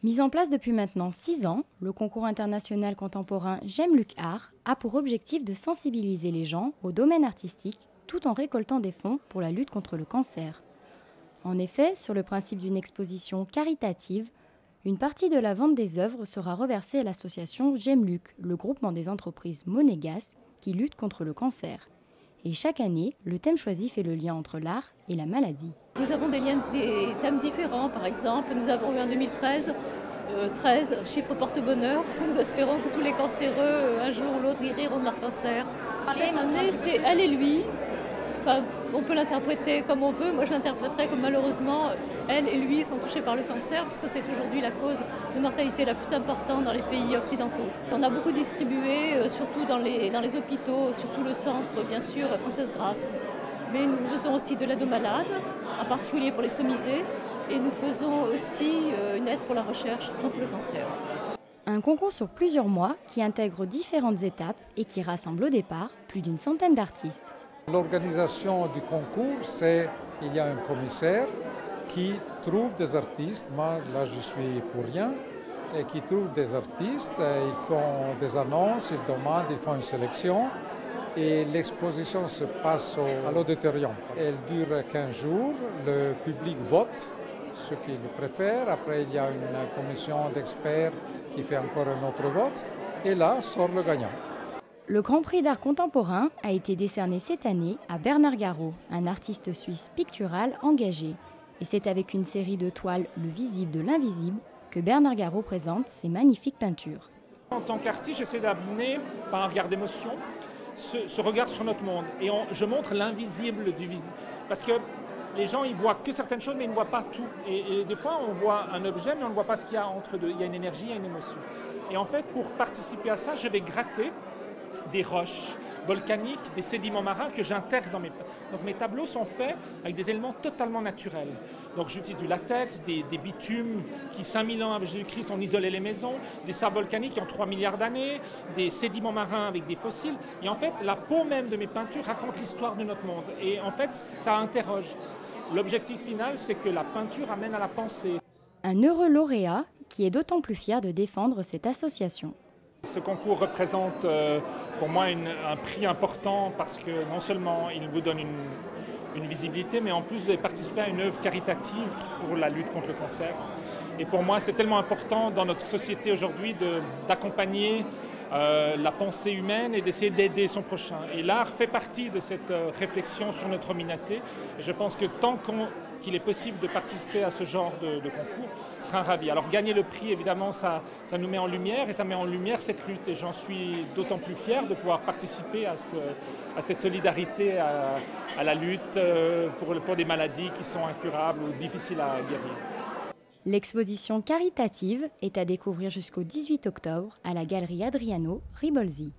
Mis en place depuis maintenant 6 ans, le concours international contemporain J'aime Luc Art a pour objectif de sensibiliser les gens au domaine artistique tout en récoltant des fonds pour la lutte contre le cancer. En effet, sur le principe d'une exposition caritative, une partie de la vente des œuvres sera reversée à l'association J'aime Luc, le groupement des entreprises monégasques qui luttent contre le cancer. Et chaque année, le thème choisi fait le lien entre l'art et la maladie. Nous avons des thèmes différents, par exemple, nous avons eu en 2013 13 chiffres porte-bonheur, parce que nous espérons que tous les cancéreux, un jour ou l'autre, guériront de leur cancer. Cette année, c'est elle et lui. Enfin, on peut l'interpréter comme on veut. Moi, je l'interpréterais comme malheureusement, elle et lui sont touchés par le cancer, puisque c'est aujourd'hui la cause de mortalité la plus importante dans les pays occidentaux. On a beaucoup distribué, surtout dans les hôpitaux, surtout le centre, bien sûr, Princesse Grasse. Mais nous faisons aussi de l'aide aux malades, en particulier pour les somisés, et nous faisons aussi une aide pour la recherche contre le cancer. Un concours sur plusieurs mois qui intègre différentes étapes et qui rassemble au départ plus d'une centaine d'artistes. L'organisation du concours, c'est qu'il y a un commissaire qui trouve des artistes, moi là je suis pour rien, et qui trouve des artistes, ils font des annonces, ils demandent, ils font une sélection. Et l'exposition se passe à l'auditorium. Elle dure 15 jours, le public vote ceux qui le préfèrent. Après, il y a une commission d'experts qui fait encore un autre vote. Et là, sort le gagnant. Le Grand Prix d'art contemporain a été décerné cette année à Bernard Garot, un artiste suisse pictural engagé. Et c'est avec une série de toiles Le visible de l'invisible que Bernard Garot présente ses magnifiques peintures. En tant qu'artiste, j'essaie d'amener, par un regard d'émotion, ce regard sur notre monde. Et je montre l'invisible du visible. Parce que les gens, ils voient que certaines choses, mais ils ne voient pas tout. Et des fois, on voit un objet, mais on ne voit pas ce qu'il y a entre deux. Il y a une énergie, il y a une émotion. Et en fait, pour participer à ça, je vais gratter des roches volcaniques, des sédiments marins que j'intègre dans mes... Donc mes tableaux sont faits avec des éléments totalement naturels. Donc j'utilise du latex, des bitumes qui 5000 ans avant Jésus-Christ ont isolé les maisons, des sables volcaniques qui ont 3 milliards d'années, des sédiments marins avec des fossiles. Et en fait, la peau même de mes peintures raconte l'histoire de notre monde. Et en fait, ça interroge. L'objectif final, c'est que la peinture amène à la pensée. Un heureux lauréat qui est d'autant plus fier de défendre cette association. Ce concours représente pour moi un prix important parce que non seulement il vous donne une visibilité, mais en plus vous avez participé à une œuvre caritative pour la lutte contre le cancer. Et pour moi, c'est tellement important dans notre société aujourd'hui d'accompagner la pensée humaine et d'essayer d'aider son prochain. Et l'art fait partie de cette réflexion sur notre humanité. Et je pense que tant qu'il est possible de participer à ce genre de concours, sera ravi. Alors gagner le prix, évidemment, ça nous met en lumière et ça met en lumière cette lutte. Et j'en suis d'autant plus fier de pouvoir participer à cette solidarité, à la lutte pour des maladies qui sont incurables ou difficiles à guérir. L'exposition caritative est à découvrir jusqu'au 18 octobre à la galerie Adriano, Ribolzi.